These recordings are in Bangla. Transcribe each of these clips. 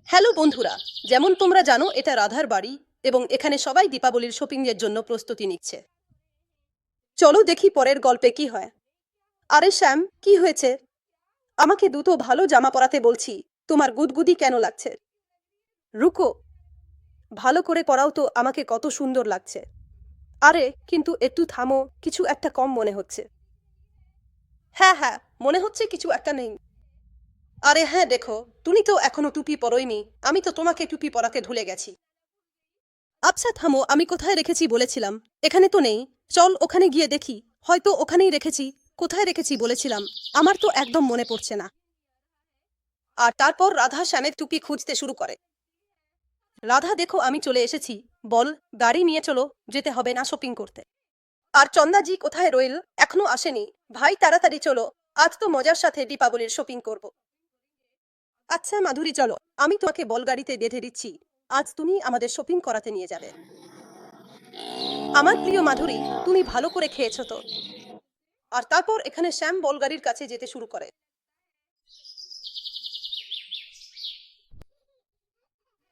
হ্যালো বন্ধুরা, যেমন তোমরা জানো এটা রাধার বাড়ি এবং এখানে সবাই দীপাবলির শপিং এর জন্য প্রস্তুতি নিচ্ছে। চলো দেখি পরের গল্পে কি হয়। আরে শ্যাম, কি হয়েছে? আমাকে দুটো ভালো জামা পরাতে বলছি, তোমার গুদগুদি কেন লাগছে? রুকো, ভালো করে পরাও তো, আমাকে কত সুন্দর লাগছে। আরে কিন্তু একটু থামো, কিছু একটা কম মনে হচ্ছে। হ্যাঁ হ্যাঁ, মনে হচ্ছে কিছু একটা নেই। আরে হ্যাঁ দেখো, তুমি তো এখনো টুপি পরোইনি, আমি তো তোমাকে টুপি পরাতে ভুলে গেছি। আচ্ছা থামো, আমি কোথায় রেখেছি বলেছিলাম? এখানে তো নেই। চল ওখানে গিয়ে দেখি, হয়তো ওখানেই রেখেছি। কোথায় রেখেছি বলেছিলাম? আমার তো একদম মনে পড়ছে না। আর তারপর রাধা শ্যামের টুপি খুঁজতে শুরু করে। রাধা দেখো, আমি চলে এসেছি। বল, গাড়ি নিয়ে চলো, যেতে হবে না শপিং করতে। আর চন্দাজি কোথায় রইল? এখনো আসেনি। ভাই তাড়াতাড়ি চলো, আজ তো মজার সাথে দীপাবলির শপিং করব। আচ্ছা মাধুরী চলো, আমি তোমাকে বলগাড়িতে বেঁধে দিচ্ছি। আজ তুমি আমাদের শপিং করাতে নিয়ে যাবে। আমার প্রিয় মাধুরী, তুমি ভালো করে খেয়েছো তো? আর তারপর এখানে শ্যাম বলগাড়ির কাছে যেতে শুরু করে।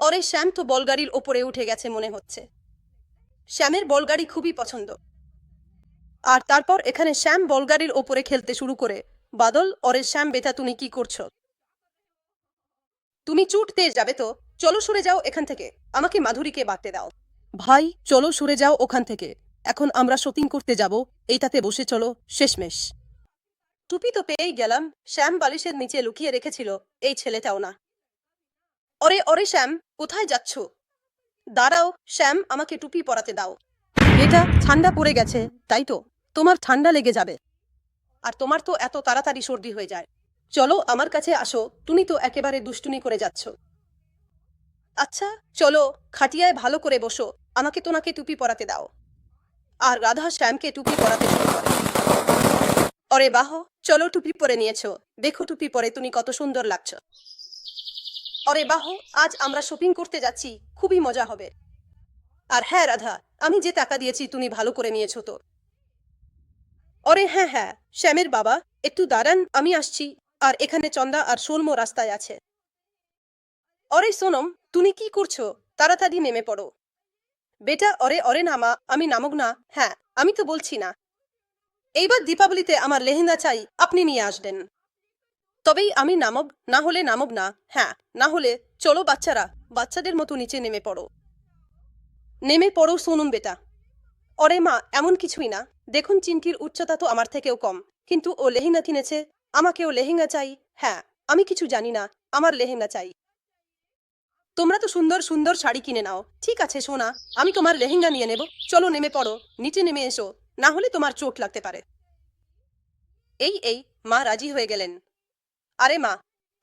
অরে শ্যাম তো বলগাড়ির ওপরে উঠে গেছে মনে হচ্ছে। শ্যামের বলগাড়ি খুবই পছন্দ। আর তারপর এখানে শ্যাম বলগাড়ির ওপরে খেলতে শুরু করে। বাদল, অরে শ্যাম বেটা তুমি কি করছো? তুমি চুটতে যাবে তো? চলো সরে যাও এখান থেকে, আমাকে মাধুরীকে বাঁধতে দাও। ভাই চলো সরে যাও ওখান থেকে, এখন আমরা শপিং করতে যাব। এইটাতে বসে চলো, শেষমেশ। টুপি তো পেয়েই গেলাম, শ্যাম বালিশের নিচে লুকিয়ে রেখেছিল, এই ছেলেটাও না। অরে অরে শ্যাম, কোথায় যাচ্ছ? দাঁড়াও শ্যাম, আমাকে টুপি পরাতে দাও। এটা ঠান্ডা পড়ে গেছে, তাই তো? তোমার ঠান্ডা লেগে যাবে। আর তোমার তো এত তাড়াতাড়ি সর্দি হয়ে যায়। চলো আমার কাছে আসো, তুমি তো একেবারে দুষ্টুমি করে যাচ্ছ। আচ্ছা চলো, খাটিয়ায় ভালো করে বসো, আমাকে তোমাকে টুপি পরাতে দাও। আর রাধা শ্যামকে টুপি পরাতে শুরু করে। অরে বাহ, চলো টুপি পরে নিয়েছো, দেখো টুপি পরে তুমি কত সুন্দর লাগছো। অরে বাহ, আজ আমরা শপিং করতে যাচ্ছি, খুবই মজা হবে। আর হ্যাঁ রাধা, আমি যে টাকা দিয়েছি তুমি ভালো করে নিয়েছো তো? অরে হ্যাঁ হ্যাঁ, শ্যামের বাবা, একটু দাঁড়ান, আমি আসছি। আর এখানে চন্দা আর সোলমো রাস্তায় আছে। অরে সোনম, তুমি কি করছো? তাড়াতাড়ি নেমে পড়ো। বেটা অরে অরে নামা, আমি নামুক না? হ্যাঁ, আমি তো বলছি না। এইবার দীপাবলিতে আমার লেহেঙ্গা চাই, আপনি নিয়ে আসবেন। তবেই আমি নামব, না হলে নামব না। হ্যাঁ, না হলে। চলো বাচ্চারা, বাচ্চাদের মতো নিচে নেমে পড়ো। নেমে পড়ো সোনম বেটা। অরে মা, এমন কিছুই না। দেখুন চিনকির উচ্চতা তো আমার থেকেও কম, কিন্তু ও লেহেঙ্গা কিনেছে, আমাকেও লেহেঙ্গা চাই। হ্যাঁ, আমি কিছু জানি না, আমার লেহেঙ্গা চাই। তোমরা তো সুন্দর সুন্দর শাড়ি কিনে নাও, ঠিক আছে সোনা, আমি তোমার লেহেঙ্গা নিয়ে নেব। চলো নেমে পড়ো, নিচে নেমে এসো, না হলে তোমার চোট লাগতে পারে। এই মা রাজি হয়ে গেলেন। আরে মা,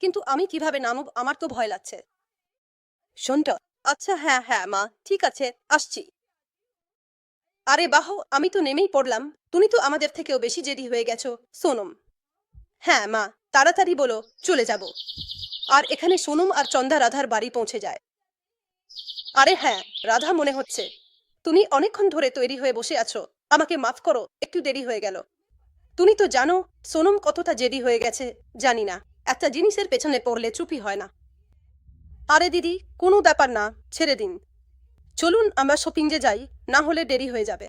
কিন্তু আমি কিভাবে নামব? আমার তো ভয় লাগছে। শোনটা, আচ্ছা হ্যাঁ হ্যাঁ মা, ঠিক আছে, আসছি। আরে বাহ, আমি তো নেমেই পড়লাম। তুমি তো আমাদের থেকেও বেশি জেদি হয়ে গেছো সোনম। হ্যাঁ মা, তাড়াতাড়ি বলো, চলে যাব। আর এখানে সোনম আর চন্দা রাধার বাড়ি পৌঁছে যায়। আরে হ্যাঁ রাধা, মনে হচ্ছে তুমি অনেকক্ষণ ধরে তৈরি হয়ে বসে আছো। আমাকে মাফ করো, একটু দেরি হয়ে গেল। তুমি তো জানো সোনম কতটা জেদি হয়ে গেছে। জানি না, একটা জিনিসের পেছনে পড়লে চুপই হয় না। আরে দিদি, কোনো ব্যাপার না, ছেড়ে দিন। চলুন আমরা শপিং যে যাই, না হলে দেরি হয়ে যাবে।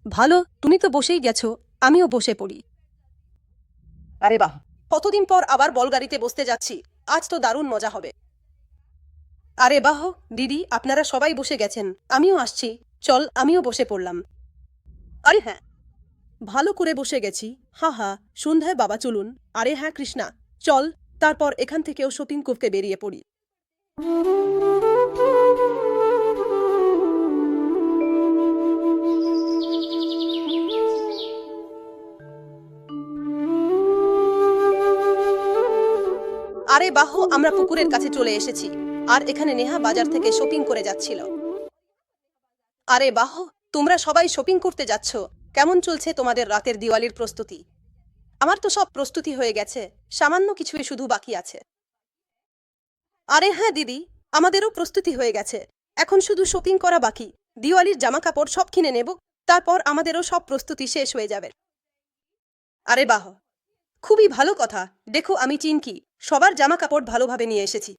ভালো, তুমি তো বসেই গেছো, আমিও বসে পড়ি। আরে বাহ, কতদিন পর আবার বলগাড়িতে বসতে যাচ্ছি, আজ তো দারুণ মজা হবে। আরে বাহ দিদি, আপনারা সবাই বসে গেছেন, আমিও আসছি। চল, আমিও বসে পড়লাম। আরে হ্যাঁ, ভালো করে বসে গেছি। হা হা, সন্ধ্যায় বাবা চলুন। আরে হ্যাঁ কৃষ্ণা, চল। তারপর এখান থেকেও শপিং করতে বেরিয়ে পড়ি। আরে বাহ, আমরা পুকুরের কাছে চলে এসেছি। আর এখানে নেহা বাজার থেকে শপিং করে যাচ্ছিল। আরে বাহ, তোমরা সবাই শপিং করতে যাচ্ছ। কেমন চলছে তোমাদের রাতের দিওয়ালির প্রস্তুতি? আমার তো সব প্রস্তুতি হয়ে গেছে, সামান্য কিছুই শুধু বাকি আছে। আরে হ্যাঁ দিদি, আমাদেরও প্রস্তুতি হয়ে গেছে, এখন শুধু শপিং করা বাকি। দিওয়ালির জামা কাপড় সব কিনে নেব, তারপর আমাদেরও সব প্রস্তুতি শেষ হয়ে যাবে। আরে বাহ, খুবই ভালো কথা। দেখো আমি চিনকি সবার জামা কাপড় ভালোভাবে নিয়ে এসেছি।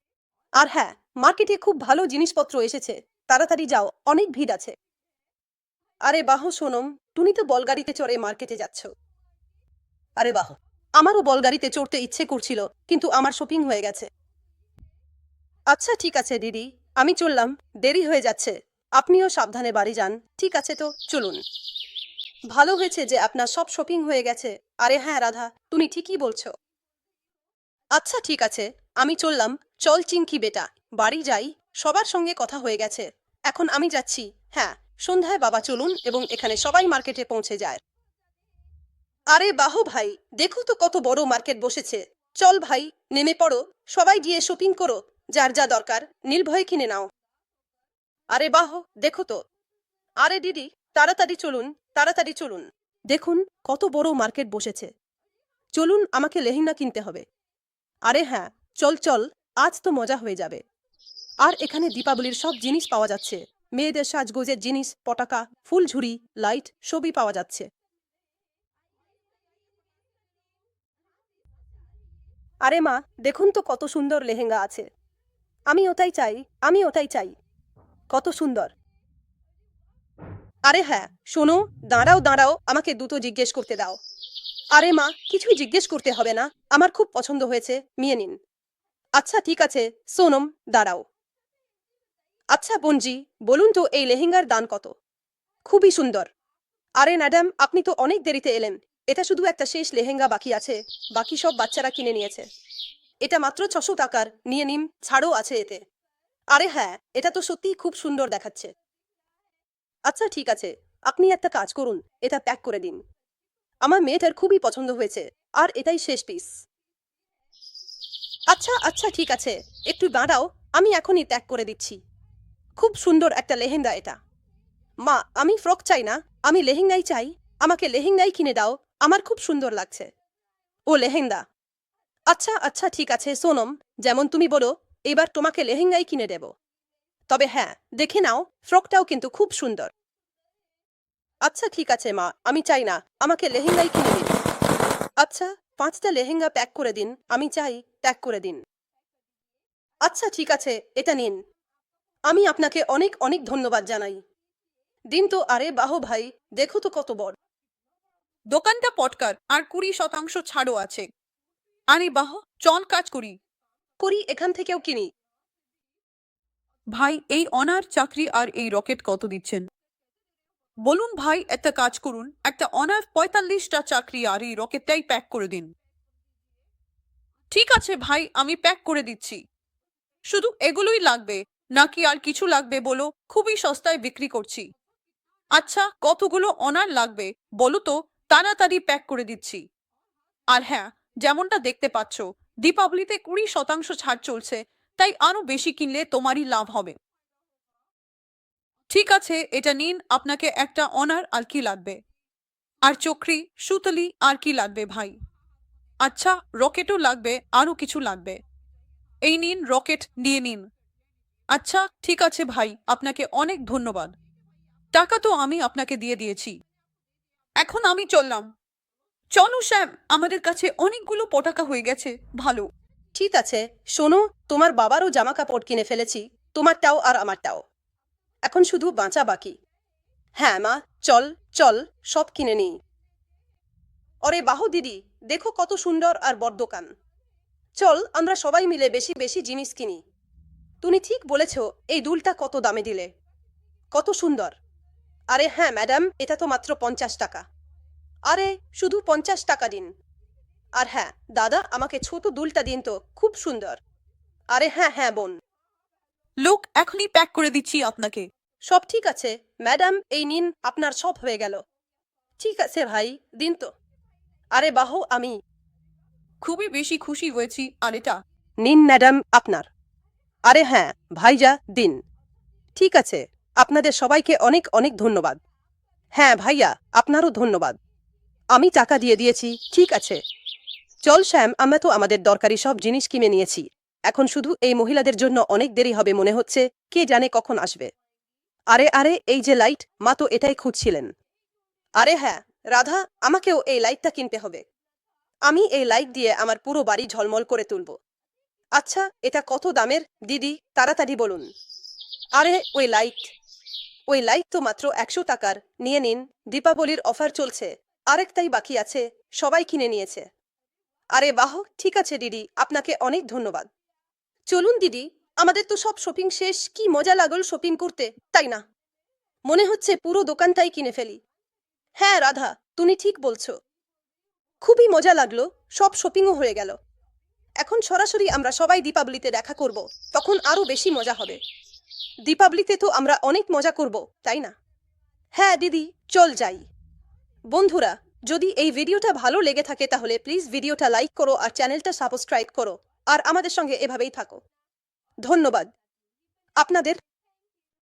আর হ্যাঁ, মার্কেটে খুব ভালো জিনিসপত্র এসেছে, তাড়াতাড়ি যাও, অনেক ভিড় আছে। আরে বাহ সোনম, তুমি তো বলগাড়িতে চড়ে মার্কেটে যাচ্ছ। আরে বাহ, আমারও বলগাড়িতে চড়তে ইচ্ছে করছিল, কিন্তু আমার শপিং হয়ে গেছে। আচ্ছা ঠিক আছে দিদি, আমি চললাম, দেরি হয়ে যাচ্ছে। আপনিও সাবধানে বাড়ি যান। ঠিক আছে তো, চলুন। ভালো হয়েছে যে আপনার সব শপিং হয়ে গেছে। আরে হ্যাঁ রাধা, তুমি ঠিকই বলছো। আচ্ছা ঠিক আছে, আমি চললাম। চল চিঙ্কি বেটা, বাড়ি যাই। সবার সঙ্গে কথা হয়ে গেছে, এখন আমি যাচ্ছি। হ্যাঁ, সন্ধ্যায় বাবা চলুন এবং এখানে সবাই মার্কেটে পৌঁছে যায়। আরে বাহ ভাই, দেখো তো কত বড় মার্কেট বসেছে। চল ভাই, নেমে পড়ো, সবাই গিয়ে শপিং করো। যার যা দরকার নির্ভয়ে কিনে নাও। আরে বাহ, দেখো তো। আরে দিদি, তাড়াতাড়ি চলুন, তাড়াতাড়ি চলুন। দেখুন কত বড় মার্কেট বসেছে। চলুন, আমাকে লেহেঙ্গা কিনতে হবে। আরে হ্যাঁ, চল চল, আজ তো মজা হয়ে যাবে। আর এখানে দীপাবলির সব জিনিস পাওয়া যাচ্ছে। মেয়েদের সাজগোজের জিনিস, পটাকা, ফুলঝুরি, লাইট সবই পাওয়া যাচ্ছে। আরে মা, দেখুন তো কত সুন্দর লেহেঙ্গা আছে। আমি ওটাই চাই, আমি ওটাই চাই। কত সুন্দর। আরে হ্যাঁ, শোনো, দাঁড়াও দাঁড়াও, আমাকে দুটো জিজ্ঞেস করতে দাও। আরে মা, কিছুই জিজ্ঞেস করতে হবে না, আমার খুব পছন্দ হয়েছে, নিয়ে নিন। আচ্ছা ঠিক আছে, সোনম, দাঁড়াও। আচ্ছা বোনজি, বলুন তো এই লেহেঙ্গার দাম কত? খুবই সুন্দর। আরে ম্যাডাম, আপনি তো অনেক দেরিতে এলেন। এটা শুধু একটা শেষ লেহেঙ্গা বাকি আছে, বাকি সব বাচ্চারা কিনে নিয়েছে। এটা মাত্র 600 টাকার, নিয়ে নিন, ছাড়ও আছে এতে। আরে হ্যাঁ, এটা তো সত্যিই খুব সুন্দর দেখাচ্ছে। আচ্ছা ঠিক আছে, আপনি একটা কাজ করুন, এটা প্যাক করে দিন। আমার মেয়েটার খুবই পছন্দ হয়েছে, আর এটাই শেষ পিস। আচ্ছা আচ্ছা ঠিক আছে, একটু দাঁড়াও, আমি এখনই প্যাক করে দিচ্ছি। খুব সুন্দর একটা লেহেঙ্গা এটা। মা, আমি ফ্রক চাই না, আমি লেহেঙ্গাই চাই। আমাকে লেহেঙ্গাই কিনে দাও, আমার খুব সুন্দর লাগছে। ও লেহেঙ্গা। আচ্ছা আচ্ছা ঠিক আছে সোনম, যেমন তুমি বলো, এবার তোমাকে লেহেঙ্গাই কিনে দেব। তবে হ্যাঁ, দেখে নাও, ফ্রকটাও কিন্তু খুব সুন্দর। আচ্ছা ঠিক আছে মা, আমি চাই না, আমাকে লেহেঙ্গাই কিনে দিন। আচ্ছা, 5টা লেহেঙ্গা প্যাক করে দিন, আমি চাই, প্যাক করে দিন। আচ্ছা ঠিক আছে, এটা নিন। আমি আপনাকে অনেক অনেক ধন্যবাদ জানাই। দিন তো। আরে বাহ ভাই, দেখো তো কত বড়। দোকানটা পটকার আর 20% ছাড়ও আছে। আরে বাহ, চল কাজ করি। করি, এখান থেকেও কিনি। ভাই, এই অনার চাকরি আর এই রকেট কত দিচ্ছেন? বলুন ভাই, একটা কাজ করুন, একটা অনার 45টা চাকরি আর এই রকেটটাই প্যাক করে দিন। ঠিক আছে ভাই, আমি প্যাক করে দিচ্ছি। শুধু এগুলোই লাগবে নাকি আর কিছু লাগবে বলো? খুবই সস্তায় বিক্রি করছি। আচ্ছা, কতগুলো অনার লাগবে বলো তো, তাড়াতাড়ি প্যাক করে দিচ্ছি। আর হ্যাঁ, যেমনটা দেখতে পাচ্ছ, দীপাবলিতে 20% ছাড় চলছে, তাই আরো বেশি কিনলে তোমারই লাভ হবে। ঠিক আছে, এটা নিন, আপনাকে একটা অনার আর কি লাগবে? আর চক্রি, সুতলি আর কি লাগবে ভাই? আচ্ছা, রকেটও লাগবে, আরো কিছু লাগবে। এই নিন রকেট, নিয়ে নিন। আচ্ছা ঠিক আছে ভাই, আপনাকে অনেক ধন্যবাদ। টাকা তো আমি আপনাকে দিয়ে দিয়েছি। এখন আমি চললাম। চলো শ্যাম, আমাদের কাছে অনেকগুলো পটাকা হয়ে গেছে। ভালো। ঠিক আছে, শোনো, তোমার বাবারও জামা কাপড় কিনে ফেলেছি, তোমারটাও আর আমারটাও। এখন শুধু বাঁচা বাকি। হ্যাঁ মা, চল চল, সব কিনে নিই। অরে বাহ দিদি, দেখো কত সুন্দর আর বড় দোকান। চল, আমরা সবাই মিলে বেশি বেশি জিনিস কিনি। তুমি ঠিক বলেছ, এই দুলটা কত দামে দিলে? কত সুন্দর। আরে হ্যাঁ ম্যাডাম, এটা তো মাত্র 50 টাকা। আরে, শুধু 50 টাকা দিন। আর হ্যাঁ দাদা, আমাকে ছোট দুলটা দিন তো, খুব সুন্দর। আরে হ্যাঁ হ্যাঁ বোন। লোক, এখনই প্যাক করে দিচ্ছি আপনাকে। সব ঠিক আছে ম্যাডাম, এই নিন, আপনার সব হয়ে গেল। ঠিক আছে ভাই, দিন তো। আরে বাহ, আমি। খুবই বেশি খুশি হয়েছি। আর এটা নিন ম্যাডাম, আপনার। আরে হ্যাঁ ভাইজা, দিন। ঠিক আছে, আপনাদের সবাইকে অনেক অনেক ধন্যবাদ। হ্যাঁ ভাইয়া, আপনারও ধন্যবাদ। আমি টাকা দিয়ে দিয়েছি, ঠিক আছে। চল শ্যাম, আমরা তো আমাদের দরকারি সব জিনিস কিনে নিয়েছি। এখন শুধু এই মহিলাদের জন্য অনেক দেরি হবে মনে হচ্ছে, কে জানে কখন আসবে। আরে আরে, এই যে লাইট, মা তো এটাই খুঁজছিলেন। আরে হ্যাঁ রাধা, আমাকেও এই লাইটটা কিনতে হবে। আমি এই লাইট দিয়ে আমার পুরো বাড়ি ঝলমল করে তুলব। আচ্ছা, এটা কত দামের দিদি, তাড়াতাড়ি বলুন। আরে ওই লাইট তো মাত্র 100 টাকার, নিয়ে নিন, দীপাবলির অফার চলছে, আরেকটাই বাকি আছে, সবাই কিনে নিয়েছে। আরে বাহ, ঠিক আছে দিদি, আপনাকে অনেক ধন্যবাদ। চলুন দিদি, আমাদের তো সব শপিং শেষ, কি মজা লাগল শপিং করতে, তাই না? মনে হচ্ছে পুরো দোকানটাই কিনে ফেলি। হ্যাঁ রাধা, তুমি ঠিক বলছো, খুবই মজা লাগলো, সব শপিংও হয়ে গেল। এখন সরাসরি আমরা সবাই দীপাবলিতে দেখা করব, তখন আরো বেশি মজা হবে। দীপাবলিতে তো আমরা অনেক মজা করব, তাই না? হ্যাঁ দিদি, চল যাই। বন্ধুরা, যদি এই ভিডিওটা ভালো লেগে থাকে তাহলে প্লিজ ভিডিওটা লাইক করো আর চ্যানেলটা সাবস্ক্রাইব করো, আর আমাদের সঙ্গে এভাবেই থাকো। ধন্যবাদ আপনাদের।